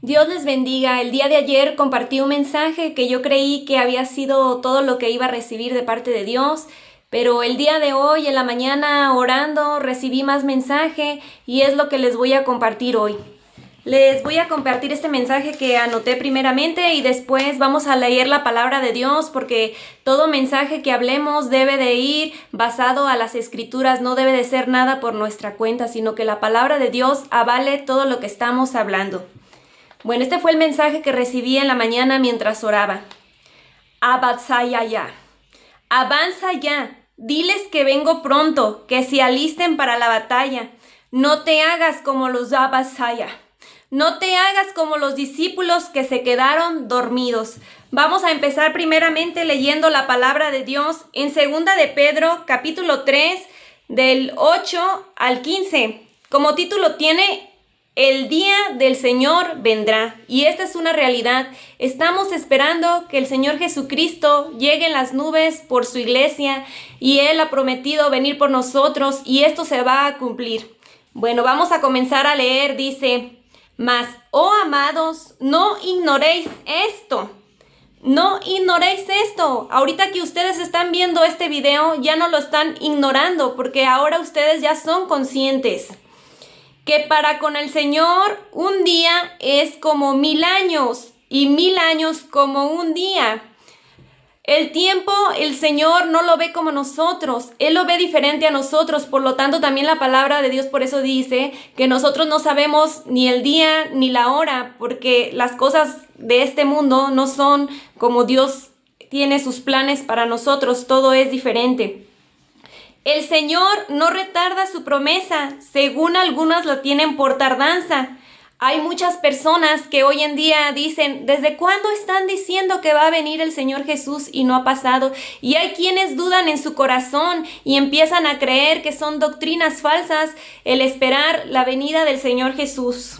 Dios les bendiga. El día de ayer compartí un mensaje que yo creí que había sido todo lo que iba a recibir de parte de Dios, pero el día de hoy, en la mañana, orando, recibí más mensaje y es lo que les voy a compartir hoy. Les voy a compartir este mensaje que anoté primeramente y después vamos a leer la palabra de Dios, porque todo mensaje que hablemos debe de ir basado a las escrituras, no debe de ser nada por nuestra cuenta, sino que la palabra de Dios avale todo lo que estamos hablando. Bueno, este fue el mensaje que recibí en la mañana mientras oraba. Avanza ya. Avanza ya. Diles que vengo pronto, que se alisten para la batalla. No te hagas como los Abasaya. No te hagas como los discípulos que se quedaron dormidos. Vamos a empezar primeramente leyendo la palabra de Dios en 2 de Pedro, capítulo 3, del 8 al 15. Como título tiene: El día del Señor vendrá. Y esta es una realidad. Estamos esperando que el Señor Jesucristo llegue en las nubes por su iglesia, y Él ha prometido venir por nosotros, y esto se va a cumplir. Bueno, vamos a comenzar a leer. Dice: Mas, oh amados, no ignoréis esto. No ignoréis esto. Ahorita que ustedes están viendo este video, ya no lo están ignorando, porque ahora ustedes ya son conscientes que para con el Señor un día es como 1000 años y 1000 años como un día. El tiempo el Señor no lo ve como nosotros, Él lo ve diferente a nosotros. Por lo tanto, también la palabra de Dios por eso dice que nosotros no sabemos ni el día ni la hora, porque las cosas de este mundo no son como Dios tiene sus planes para nosotros, todo es diferente. El Señor no retarda su promesa, según algunos la tienen por tardanza. Hay muchas personas que hoy en día dicen: ¿desde cuándo están diciendo que va a venir el Señor Jesús y no ha pasado? Y hay quienes dudan en su corazón y empiezan a creer que son doctrinas falsas el esperar la venida del Señor Jesús,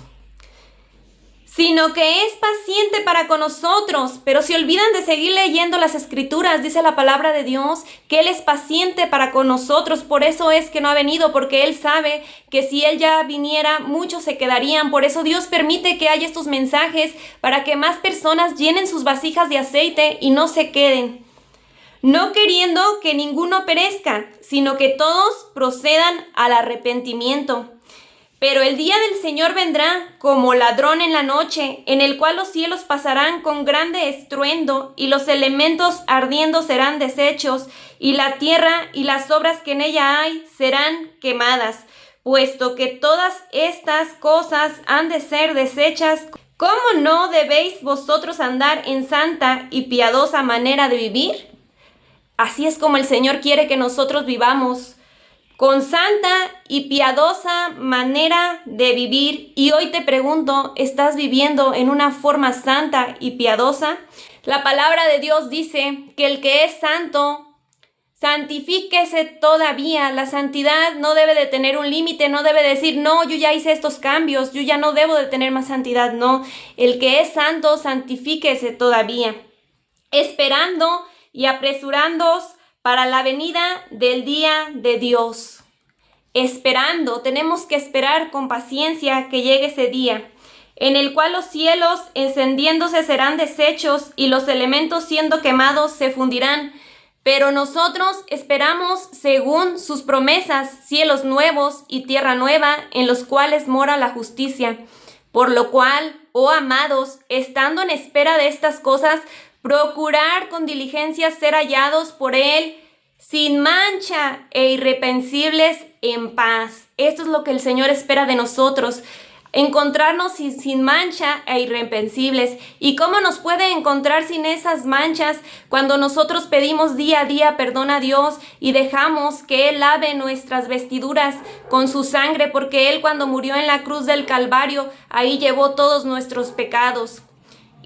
sino que es paciente para con nosotros, pero se olvidan de seguir leyendo las escrituras. Dice la palabra de Dios que Él es paciente para con nosotros, por eso es que no ha venido, porque Él sabe que si Él ya viniera, muchos se quedarían. Por eso Dios permite que haya estos mensajes, para que más personas llenen sus vasijas de aceite y no se queden, no queriendo que ninguno perezca, sino que todos procedan al arrepentimiento. Pero el día del Señor vendrá como ladrón en la noche, en el cual los cielos pasarán con grande estruendo, y los elementos ardiendo serán deshechos, y la tierra y las obras que en ella hay serán quemadas. Puesto que todas estas cosas han de ser deshechas, ¿cómo no debéis vosotros andar en santa y piadosa manera de vivir? Así es como el Señor quiere que nosotros vivamos, con santa y piadosa manera de vivir. Y hoy te pregunto, ¿estás viviendo en una forma santa y piadosa? La palabra de Dios dice que el que es santo, santifíquese todavía. La santidad no debe de tener un límite, no debe decir: no, yo ya hice estos cambios, yo ya no debo de tener más santidad. No, el que es santo, santifíquese todavía, esperando y apresurándoos para la venida del día de Dios. Esperando, tenemos que esperar con paciencia que llegue ese día, en el cual los cielos encendiéndose serán deshechos y los elementos siendo quemados se fundirán. Pero nosotros esperamos, según sus promesas, cielos nuevos y tierra nueva, en los cuales mora la justicia. Por lo cual, oh amados, estando en espera de estas cosas, procurar con diligencia ser hallados por Él, sin mancha e irreprensibles en paz. Esto es lo que el Señor espera de nosotros, encontrarnos sin mancha e irreprensibles. ¿Y cómo nos puede encontrar sin esas manchas? Cuando nosotros pedimos día a día perdón a Dios y dejamos que Él lave nuestras vestiduras con su sangre, porque Él, cuando murió en la cruz del Calvario, ahí llevó todos nuestros pecados.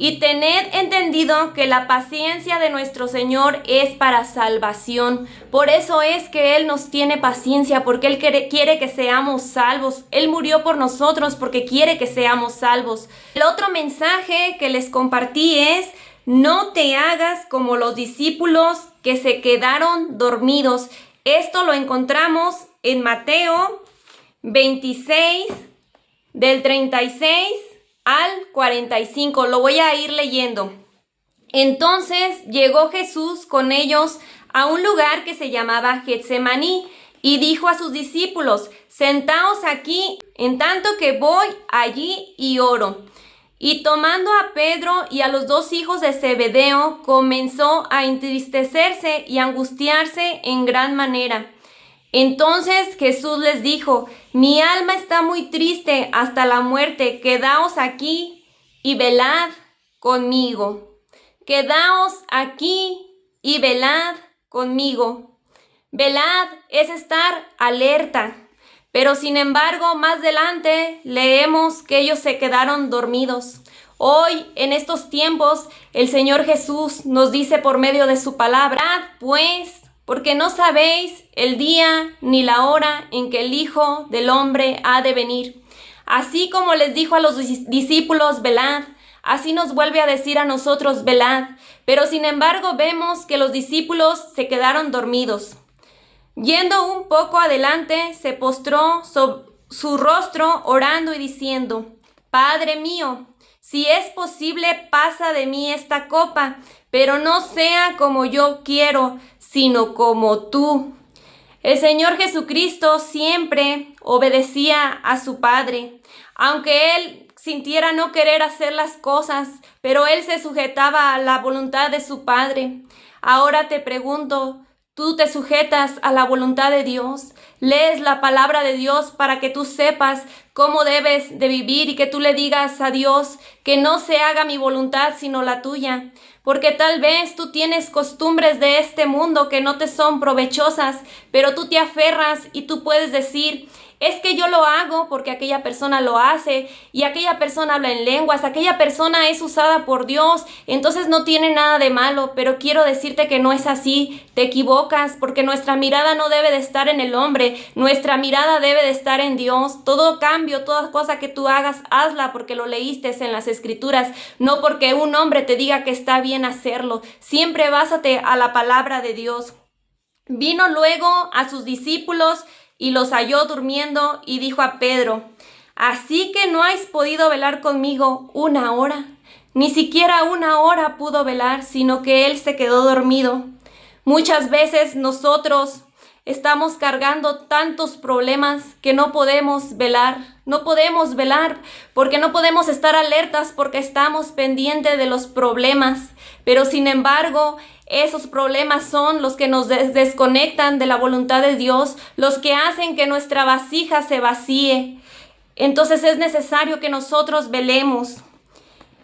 Y tened entendido que la paciencia de nuestro Señor es para salvación. Por eso es que Él nos tiene paciencia, porque Él quiere que seamos salvos. Él murió por nosotros porque quiere que seamos salvos. El otro mensaje que les compartí es: no te hagas como los discípulos que se quedaron dormidos. Esto lo encontramos en Mateo 26, del 36 al 45. Lo voy a ir leyendo. Entonces llegó Jesús con ellos a un lugar que se llamaba Getsemaní y dijo a sus discípulos: sentaos aquí en tanto que voy allí y oro. Y tomando a Pedro y a los dos hijos de Zebedeo, comenzó a entristecerse y angustiarse en gran manera. Entonces Jesús les dijo: mi alma está muy triste hasta la muerte, quedaos aquí y velad conmigo. Quedaos aquí y velad conmigo. Velad es estar alerta. Pero sin embargo, más adelante leemos que ellos se quedaron dormidos. Hoy, en estos tiempos, el Señor Jesús nos dice por medio de su palabra: velad pues, porque no sabéis el día ni la hora en que el Hijo del Hombre ha de venir. Así como les dijo a los discípulos: velad, así nos vuelve a decir a nosotros: velad. Pero sin embargo vemos que los discípulos se quedaron dormidos. Yendo un poco adelante, se postró sobre su rostro orando y diciendo: Padre mío, si es posible, pasa de mí esta copa, pero no sea como yo quiero, sino como tú. El Señor Jesucristo siempre obedecía a su Padre, aunque Él sintiera no querer hacer las cosas, pero Él se sujetaba a la voluntad de su Padre. Ahora te pregunto, ¿tú te sujetas a la voluntad de Dios? ¿Lees la palabra de Dios para que tú sepas cómo debes de vivir y que tú le digas a Dios que no se haga mi voluntad sino la tuya? Porque tal vez tú tienes costumbres de este mundo que no te son provechosas, pero tú te aferras y tú puedes decir: es que yo lo hago porque aquella persona lo hace y aquella persona habla en lenguas, aquella persona es usada por Dios, entonces no tiene nada de malo. Pero quiero decirte que no es así, te equivocas, porque nuestra mirada no debe de estar en el hombre, nuestra mirada debe de estar en Dios. Todo cambio, toda cosa que tú hagas, hazla porque lo leíste en las Escrituras, no porque un hombre te diga que está bien hacerlo. Siempre básate a la palabra de Dios. Vino luego a sus discípulos y los halló durmiendo y dijo a Pedro: ¿así que no habéis podido velar conmigo una hora? Ni siquiera una hora pudo velar, sino que él se quedó dormido. Muchas veces nosotros estamos cargando tantos problemas que no podemos velar. No podemos velar porque no podemos estar alertas porque estamos pendientes de los problemas. Pero sin embargo, esos problemas son los que nos desconectan de la voluntad de Dios, los que hacen que nuestra vasija se vacíe. Entonces es necesario que nosotros velemos.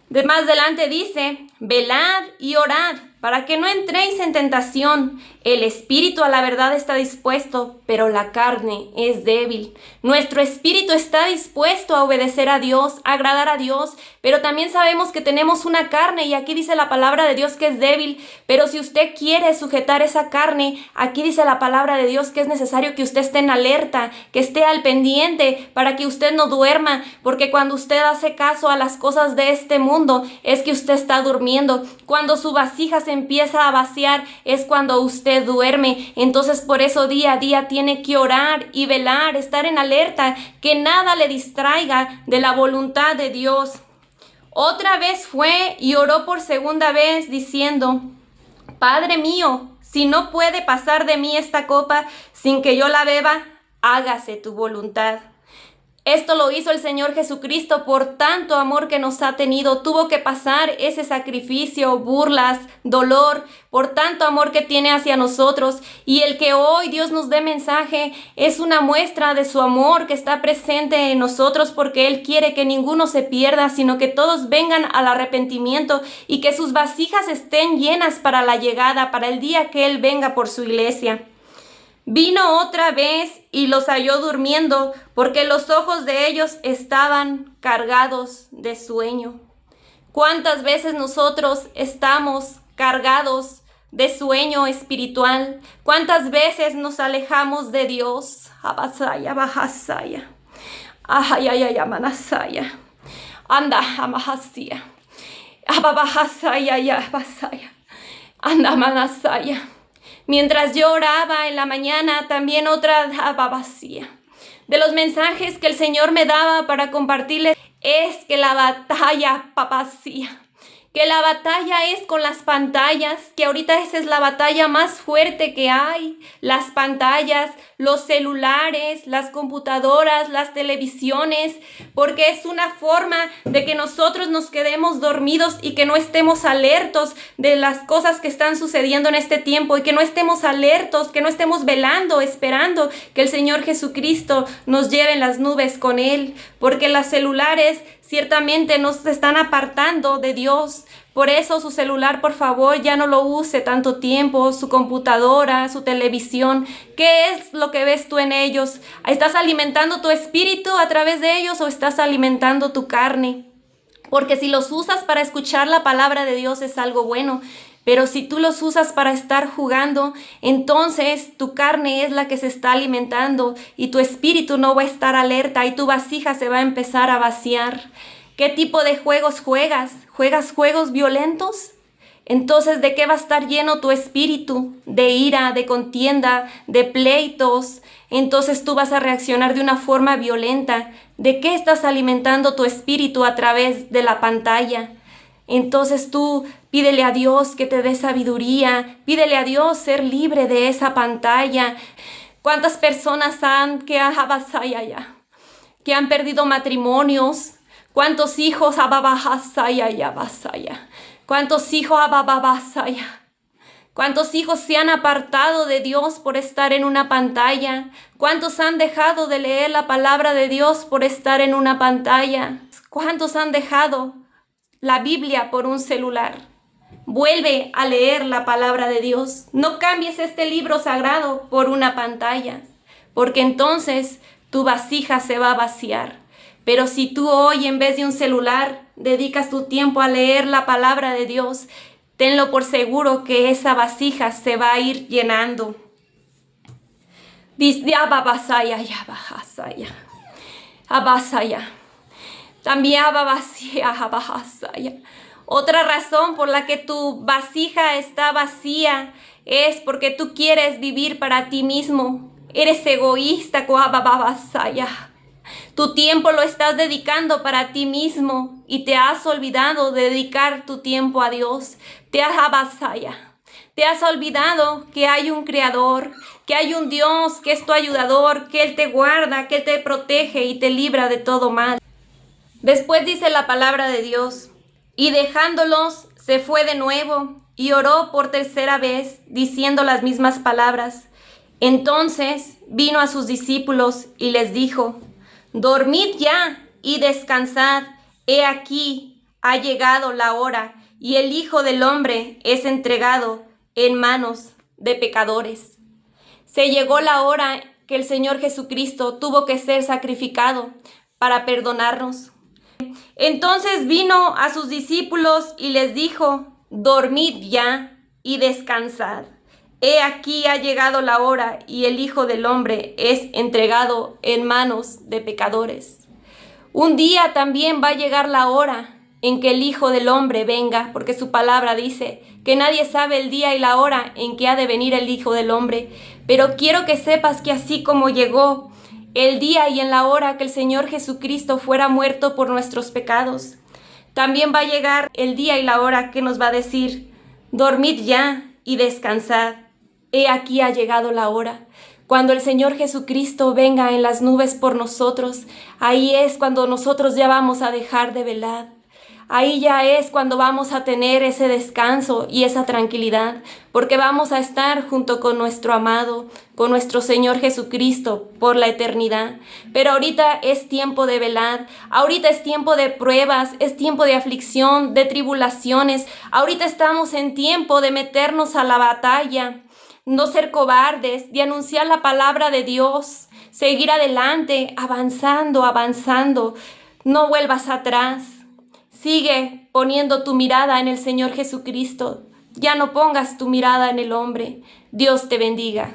De más adelante dice: velad y orad para que no entréis en tentación. El espíritu a la verdad está dispuesto, pero la carne es débil. Nuestro espíritu está dispuesto a obedecer a Dios, a agradar a Dios, pero también sabemos que tenemos una carne, y aquí dice la palabra de Dios que es débil. Pero si usted quiere sujetar esa carne, aquí dice la palabra de Dios que es necesario que usted esté en alerta, que esté al pendiente para que usted no duerma, porque cuando usted hace caso a las cosas de este mundo es que usted está durmiendo. Cuando su vasija se empieza a vaciar es cuando usted duerme. Entonces por eso día a día tiene que orar y velar, estar en alerta, que nada le distraiga de la voluntad de Dios. Otra vez fue y oró por segunda vez diciendo: Padre mío, si no puede pasar de mí esta copa sin que yo la beba, hágase tu voluntad. Esto lo hizo el Señor Jesucristo por tanto amor que nos ha tenido. Tuvo que pasar ese sacrificio, burlas, dolor, por tanto amor que tiene hacia nosotros. Y el que hoy Dios nos dé mensaje es una muestra de su amor que está presente en nosotros, porque Él quiere que ninguno se pierda, sino que todos vengan al arrepentimiento y que sus vasijas estén llenas para la llegada, para el día que Él venga por su iglesia. Vino otra vez y los halló durmiendo, porque los ojos de ellos estaban cargados de sueño. ¿Cuántas veces nosotros estamos cargados de sueño espiritual? ¿Cuántas veces nos alejamos de Dios? Abasaya, bajasaya. Ajayaya, manasaya. Anda, amahasia. Ababajasaya, ya, basaya. Anda, manasaya. Mientras yo oraba en la mañana, también otra vacía. De los mensajes que el Señor me daba para compartirles es que la batalla, papacía, que la batalla es con las pantallas, que ahorita esa es la batalla más fuerte que hay. Las pantallas, los celulares, las computadoras, las televisiones, porque es una forma de que nosotros nos quedemos dormidos y que no estemos alertos de las cosas que están sucediendo en este tiempo y que no estemos alertos, que no estemos velando, esperando que el Señor Jesucristo nos lleve en las nubes con Él, porque los celulares ciertamente nos están apartando de Dios. Por eso su celular, por favor, ya no lo use tanto tiempo, su computadora, su televisión. ¿Qué es lo que ves tú en ellos? ¿Estás alimentando tu espíritu a través de ellos o estás alimentando tu carne? Porque si los usas para escuchar la palabra de Dios es algo bueno, pero si tú los usas para estar jugando, entonces tu carne es la que se está alimentando y tu espíritu no va a estar alerta y tu vasija se va a empezar a vaciar. ¿Qué tipo de juegos juegas? ¿Juegas juegos violentos? Entonces, ¿de qué va a estar lleno tu espíritu? De ira, de contienda, de pleitos. Entonces tú vas a reaccionar de una forma violenta. ¿De qué estás alimentando tu espíritu a través de la pantalla? Entonces tú pídele a Dios que te dé sabiduría, pídele a Dios ser libre de esa pantalla. ¿Cuántas personas que han perdido matrimonios? ¿Cuántos hijos ¿Cuántos hijos ¿Cuántos hijos se han apartado de Dios por estar en una pantalla? ¿Cuántos han dejado de leer la palabra de Dios por estar en una pantalla? ¿Cuántos han dejado la Biblia por un celular? Vuelve a leer la palabra de Dios. No cambies este libro sagrado por una pantalla, porque entonces tu vasija se va a vaciar. Pero si tú hoy, en vez de un celular, dedicas tu tiempo a leer la palabra de Dios, tenlo por seguro que esa vasija se va a ir llenando. También otra razón por la que tu vasija está vacía es porque tú quieres vivir para ti mismo. Eres egoísta. Tu tiempo lo estás dedicando para ti mismo y te has olvidado de dedicar tu tiempo a Dios. Te has olvidado que hay un Creador, que hay un Dios que es tu ayudador, que Él te guarda, que Él te protege y te libra de todo mal. Después dice la palabra de Dios, y dejándolos se fue de nuevo y oró por tercera vez, diciendo las mismas palabras. Entonces vino a sus discípulos y les dijo, dormid ya y descansad, he aquí ha llegado la hora y el Hijo del Hombre es entregado en manos de pecadores. Se llegó la hora que el Señor Jesucristo tuvo que ser sacrificado para perdonarnos. Entonces vino a sus discípulos y les dijo, dormid ya y descansad. He aquí ha llegado la hora y el Hijo del Hombre es entregado en manos de pecadores. Un día también va a llegar la hora en que el Hijo del Hombre venga, porque su palabra dice que nadie sabe el día y la hora en que ha de venir el Hijo del Hombre. Pero quiero que sepas que así como llegó el día y en la hora que el Señor Jesucristo fuera muerto por nuestros pecados, también va a llegar el día y la hora que nos va a decir, dormid ya y descansad. He aquí ha llegado la hora. Cuando el Señor Jesucristo venga en las nubes por nosotros, ahí es cuando nosotros ya vamos a dejar de velar. Ahí ya es cuando vamos a tener ese descanso y esa tranquilidad, porque vamos a estar junto con nuestro amado, con nuestro Señor Jesucristo por la eternidad. Pero ahorita es tiempo de velar, ahorita es tiempo de pruebas, es tiempo de aflicción, de tribulaciones. Ahorita estamos en tiempo de meternos a la batalla, no ser cobardes, de anunciar la palabra de Dios, seguir adelante, avanzando. No vuelvas atrás. Sigue poniendo tu mirada en el Señor Jesucristo. Ya no pongas tu mirada en el hombre. Dios te bendiga.